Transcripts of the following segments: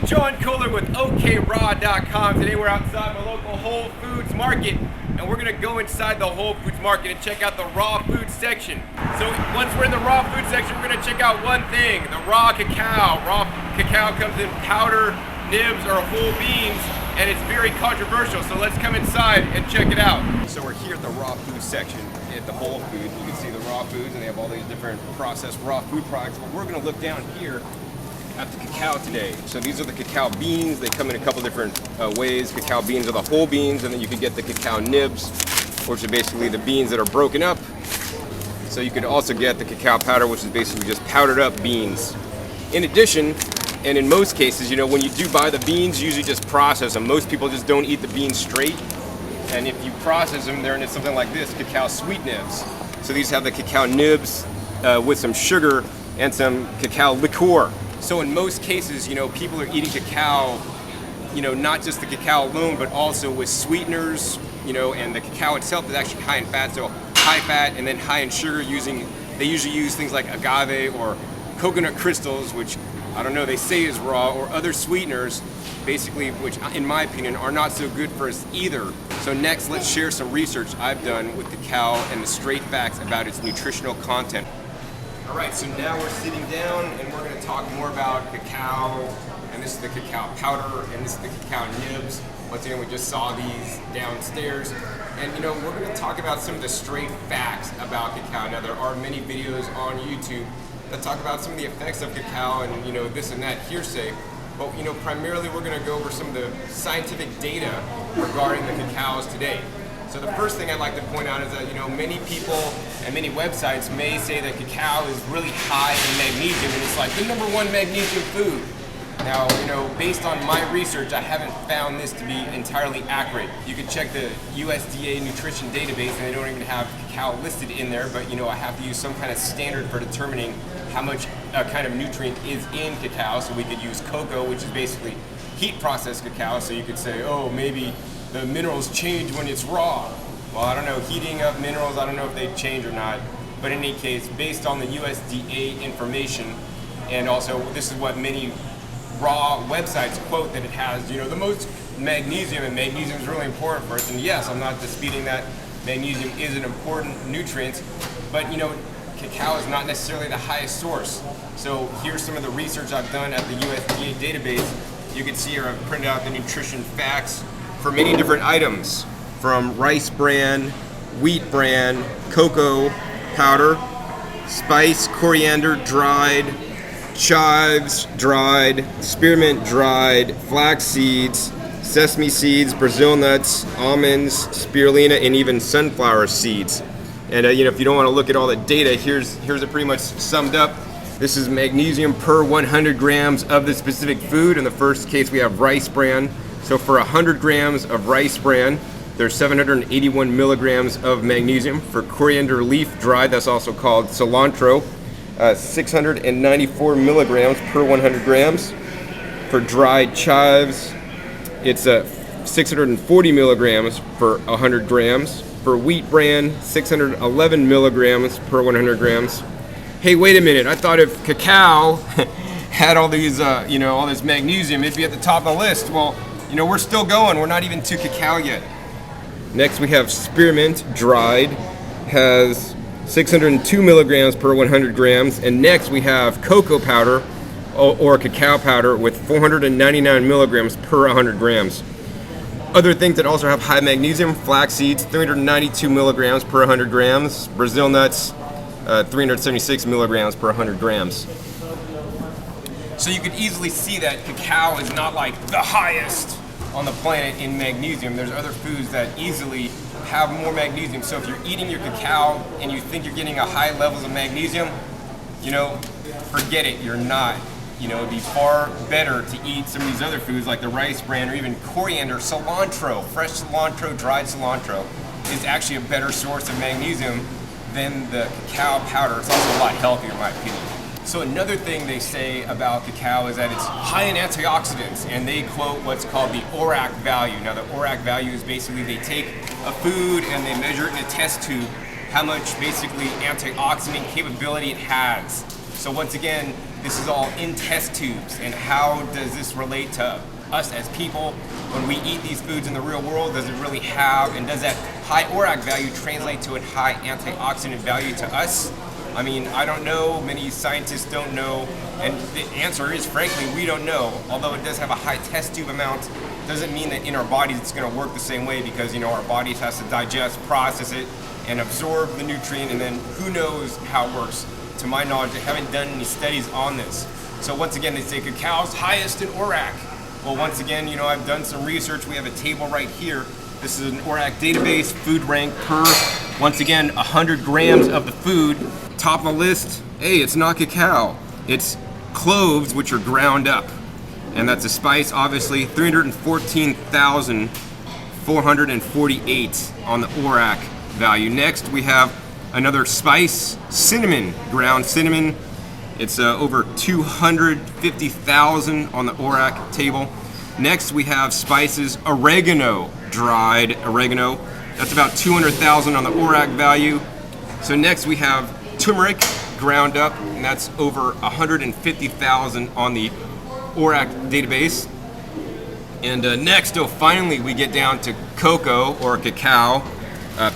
John Kohler with OKRaw.com. Today we're outside my local Whole Foods market, and we're gonna go inside the Whole Foods market and check out the raw food section. So once we're in the raw food section, we're gonna check out one thing, the raw cacao. Raw cacao comes in powder, nibs, or whole beans, and it's very controversial. So let's come inside and check it out. So we're here at the raw food section at the Whole Foods. You can see the raw foods, and they have all these different processed raw food products. But we're gonna look down here at the cacao today. So these are the cacao beans. They come in a couple different ways. Cacao beans are the whole beans, and then you can get the cacao nibs, which are basically the beans that are broken up. So you could also get the cacao powder, which is basically just powdered up beans. In addition, and in most cases, you know, when you do buy the beans, you usually just process them. Most people just don't eat the beans straight. And if you process them, they're into something like this, cacao sweet nibs. So these have the cacao nibs with some sugar and some cacao liqueur. So in most cases, you know, people are eating cacao, you know, not just the cacao alone, but also with sweeteners, you know, and the cacao itself is actually high in fat, so high fat and then high in sugar. They usually use things like agave or coconut crystals, which I don't know, they say is raw, or other sweeteners, basically, which in my opinion are not so good for us either. So next, let's share some research I've done with cacao and the straight facts about its nutritional content. All right, so now we're sitting down and we're gonna talk more about cacao, and this is the cacao powder, and this is the cacao nibs. Once again, we just saw these downstairs. And you know, we're gonna talk about some of the straight facts about cacao. Now, there are many videos on YouTube that talk about some of the effects of cacao and, you know, this and that hearsay. But, you know, primarily we're gonna go over some of the scientific data regarding the cacaos today. So the first thing I'd like to point out is that, you know, many people and many websites may say that cacao is really high in magnesium, and it's like the #1 magnesium food. Now, you know, based on my research, I haven't found this to be entirely accurate. You can check the USDA nutrition database, and they don't even have cacao listed in there, but, you know, I have to use some kind of standard for determining how much kind of nutrient is in cacao. So we could use cocoa, which is basically heat processed cacao. So you could say, oh, maybe the minerals change when it's raw. Well, I don't know, heating up minerals, I don't know if they change or not. But in any case, based on the USDA information, and also this is what many raw websites quote, that it has, you know, the most magnesium, and magnesium is really important for us. And yes, I'm not disputing that magnesium is an important nutrient, but, you know, cacao is not necessarily the highest source. So here's some of the research I've done at the USDA database. You can see here I've printed out the nutrition facts for many different items, from rice bran, wheat bran, cocoa powder, spice, coriander dried, chives dried, spearmint dried, flax seeds, sesame seeds, Brazil nuts, almonds, spirulina, and even sunflower seeds. And you know, if you don't want to look at all the data, here's it pretty much summed up. This is magnesium per 100 grams of the specific food. In the first case, we have rice bran. So for 100 grams of rice bran, there's 781 milligrams of magnesium. For coriander leaf dried, that's also called cilantro, 694 milligrams per 100 grams. For dried chives, it's 640 milligrams per 100 grams. For wheat bran, 611 milligrams per 100 grams. Hey, wait a minute, I thought if cacao had all these, you know, all this magnesium, it'd be at the top of the list. Well, you know, we're still going. We're not even to cacao yet. Next, we have spearmint dried, has 602 milligrams per 100 grams. And next, we have cocoa powder or cacao powder with 499 milligrams per 100 grams. Other things that also have high magnesium: flax seeds, 392 milligrams per 100 grams. Brazil nuts, 376 milligrams per 100 grams. So you could easily see that cacao is not like the highest on the planet in magnesium. There's other foods that easily have more magnesium. So if you're eating your cacao and you think you're getting a high levels of magnesium, you know, forget it, you're not. You know, it'd be far better to eat some of these other foods like the rice bran or even coriander, cilantro. Fresh cilantro, dried cilantro is actually a better source of magnesium than the cacao powder. It's also a lot healthier in my opinion. So another thing they say about cacao is that it's high in antioxidants, and they quote what's called the ORAC value. Now the ORAC value is basically they take a food and they measure it in a test tube how much basically antioxidant capability it has. So once again, this is all in test tubes. And how does this relate to us as people when we eat these foods in the real world? Does it really have, and does that high ORAC value translate to a high antioxidant value to us? I mean, I don't know, many scientists don't know, and the answer is, frankly, we don't know. Although it does have a high test tube amount, doesn't mean that in our bodies it's gonna work the same way, because our bodies has to digest, process it, and absorb the nutrient, and then who knows how it works. To my knowledge, they haven't done any studies on this. So once again, they say cacao's highest in ORAC. Well, once again, I've done some research. We have a table right here. This is an ORAC database, food rank per, once again, 100 grams of the food. Top of the list, hey, it's not cacao. It's cloves, which are ground up. And that's a spice, obviously, 314,448 on the ORAC value. Next, we have another spice, cinnamon, ground cinnamon. It's over 250,000 on the ORAC table. Next, we have spices, oregano, dried oregano. That's about 200,000 on the ORAC value. So next we have turmeric, ground up, and that's over 150,000 on the ORAC database. And next, finally, we get down to cocoa or cacao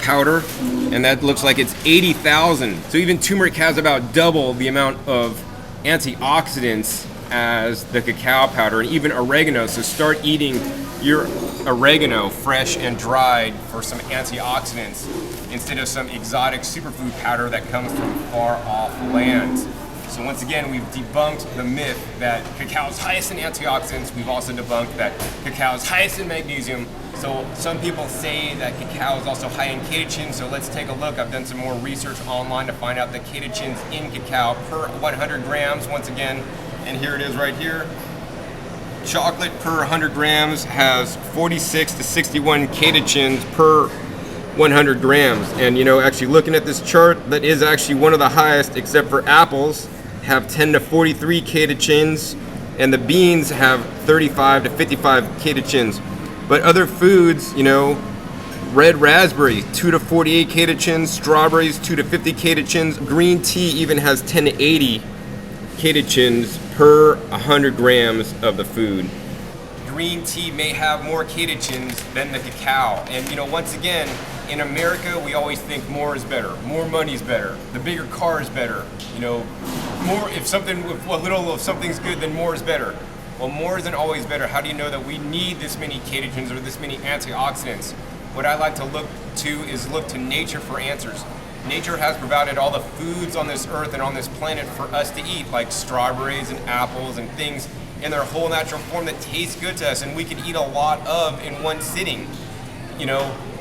powder, and that looks like it's 80,000. So even turmeric has about double the amount of antioxidants as the cacao powder, and even oregano. So start eating your oregano fresh and dried for some antioxidants instead of some exotic superfood powder that comes from far off lands. So once again, we've debunked the myth that cacao is highest in antioxidants. We've also debunked that cacao is highest in magnesium. So some people say that cacao is also high in catechins. So let's take a look. I've done some more research online to find out the catechins in cacao per 100 grams, once again. And here it is right here. Chocolate per 100 grams has 46 to 61 catechins per 100 grams. And actually looking at this chart, that is actually one of the highest, except for apples have 10 to 43 catechins, and the beans have 35 to 55 catechins. But other foods, red raspberry, 2 to 48 catechins, strawberries, 2 to 50 catechins, green tea even has 10 to 80 catechins per 100 grams of the food. Green tea may have more catechins than the cacao. And once again, in America, we always think more is better, more money is better, the bigger car is better, more, if a little of something's good, then more is better. Well, more isn't always better. How do you know that we need this many catechins or this many antioxidants? What I like to look to is look to nature for answers. Nature has provided all the foods on this earth and on this planet for us to eat, like strawberries and apples and things in their whole natural form that taste good to us, and we can eat a lot of in one sitting.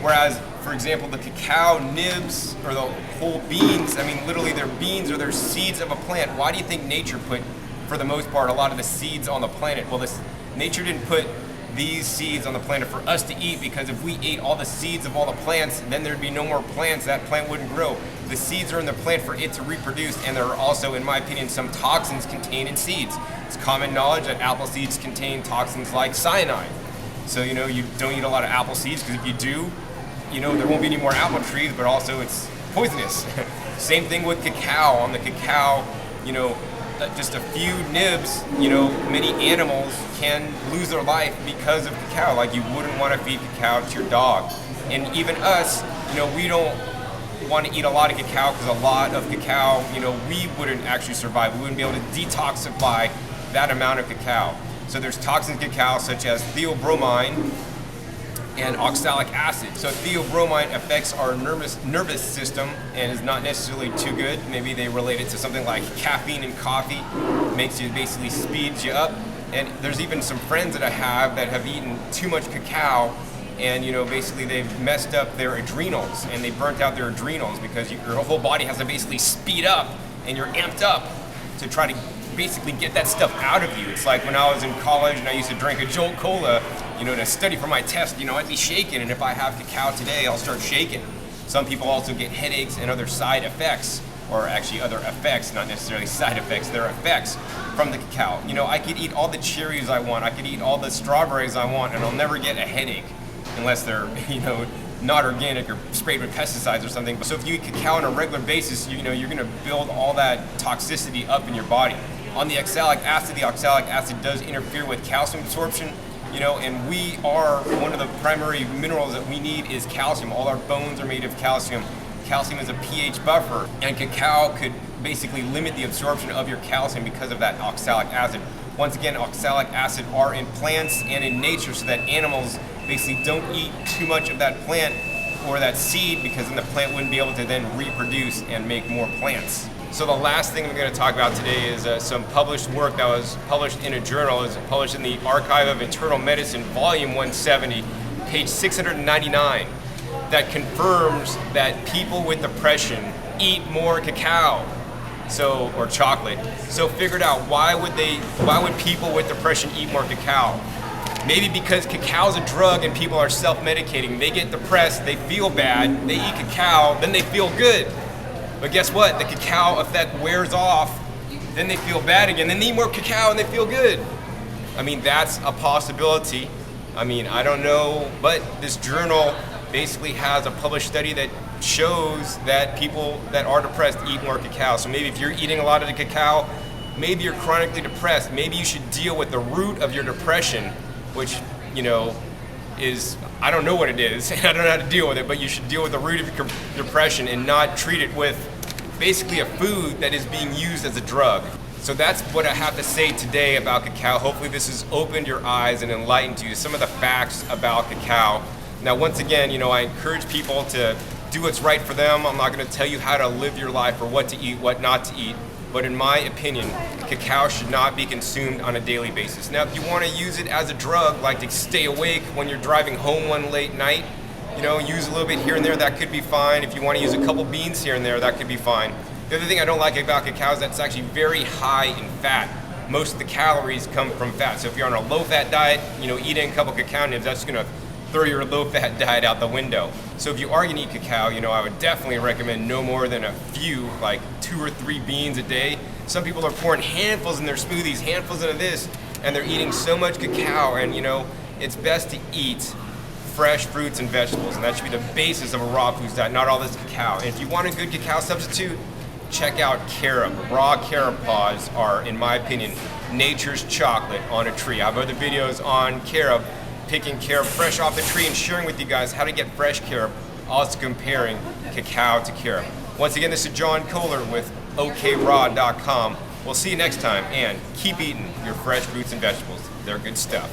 Whereas, for example, the cacao nibs or the whole beans, literally they're beans or they're seeds of a plant. Why do you think nature put, for the most part, a lot of the seeds on the planet? Well, nature didn't put these seeds on the planet for us to eat, because if we ate all the seeds of all the plants, then there'd be no more plants. That plant wouldn't grow. The seeds are in the plant for it to reproduce, and there are also, in my opinion, some toxins contained in seeds. It's common knowledge that apple seeds contain toxins like cyanide. So, you don't eat a lot of apple seeds, because if you do, there won't be any more apple trees, but also it's poisonous. Same thing with cacao. On the cacao, just a few nibs, many animals can lose their life because of cacao. Like, you wouldn't want to feed cacao to your dog. And even us, we don't want to eat a lot of cacao, because a lot of cacao, we wouldn't actually survive. We wouldn't be able to detoxify that amount of cacao. So there's toxins in cacao such as theobromine and oxalic acid. So theobromine affects our nervous system and is not necessarily too good. Maybe they relate it to something like caffeine in coffee, basically speeds you up. And there's even some friends that I have that have eaten too much cacao, and basically they've messed up their adrenals, and they burnt out their adrenals, because your whole body has to basically speed up, and you're amped up to try to basically get that stuff out of you. It's like when I was in college and I used to drink a Jolt Cola, to study for my test, I'd be shaking, and if I have cacao today, I'll start shaking. Some people also get headaches and other side effects, or actually other effects, not necessarily side effects, they're effects from the cacao. I could eat all the cherries I want, I could eat all the strawberries I want, and I'll never get a headache unless they're, not organic or sprayed with pesticides or something. So if you eat cacao on a regular basis, you're gonna build all that toxicity up in your body. On the oxalic acid does interfere with calcium absorption, and we are, one of the primary minerals that we need is calcium. All our bones are made of calcium. Calcium is a pH buffer, and cacao could basically limit the absorption of your calcium because of that oxalic acid. Once again, oxalic acid are in plants and in nature, so that animals basically don't eat too much of that plant or that seed, because then the plant wouldn't be able to then reproduce and make more plants. So the last thing we're going to talk about today is some published work that was published in a journal. It's published in the Archive of Internal Medicine, volume 170, page 699, that confirms that people with depression eat more cacao, or chocolate. So figured out why would people with depression eat more cacao? Maybe because cacao is a drug and people are self-medicating. They get depressed, they feel bad, they eat cacao, then they feel good. But guess what? The cacao effect wears off, then they feel bad again, then they eat more cacao and they feel good. I mean, that's a possibility. I mean, I don't know, but this journal basically has a published study that shows that people that are depressed eat more cacao. So maybe if you're eating a lot of the cacao, maybe you're chronically depressed. Maybe you should deal with the root of your depression, which, is, I don't know what it is, and I don't know how to deal with it, but you should deal with the root of your depression and not treat it with basically a food that is being used as a drug. So that's what I have to say today about cacao. Hopefully this has opened your eyes and enlightened you to some of the facts about cacao. Now, once again, I encourage people to do what's right for them. I'm not going to tell you how to live your life or what to eat, what not to eat. But in my opinion, cacao should not be consumed on a daily basis. Now, if you want to use it as a drug, like to stay awake when you're driving home one late night, use a little bit here and there, that could be fine. If you want to use a couple beans here and there, that could be fine. The other thing I don't like about cacao is that it's actually very high in fat. Most of the calories come from fat. So if you're on a low-fat diet, eating a couple cacao nibs, that's going to throw your low-fat diet out the window. So if you are going to eat cacao, I would definitely recommend no more than a few, like 2 or 3 beans a day. Some people are pouring handfuls in their smoothies, handfuls into this, and they're eating so much cacao. And it's best to eat fresh fruits and vegetables, and that should be the basis of a raw foods diet, not all this cacao. And if you want a good cacao substitute, check out carob. Raw carob pods are, in my opinion, nature's chocolate on a tree. I have other videos on carob, picking carob fresh off the tree and sharing with you guys how to get fresh carob, also comparing cacao to carob. Once again, this is John Kohler with OKRaw.com. We'll see you next time, and keep eating your fresh fruits and vegetables. They're good stuff.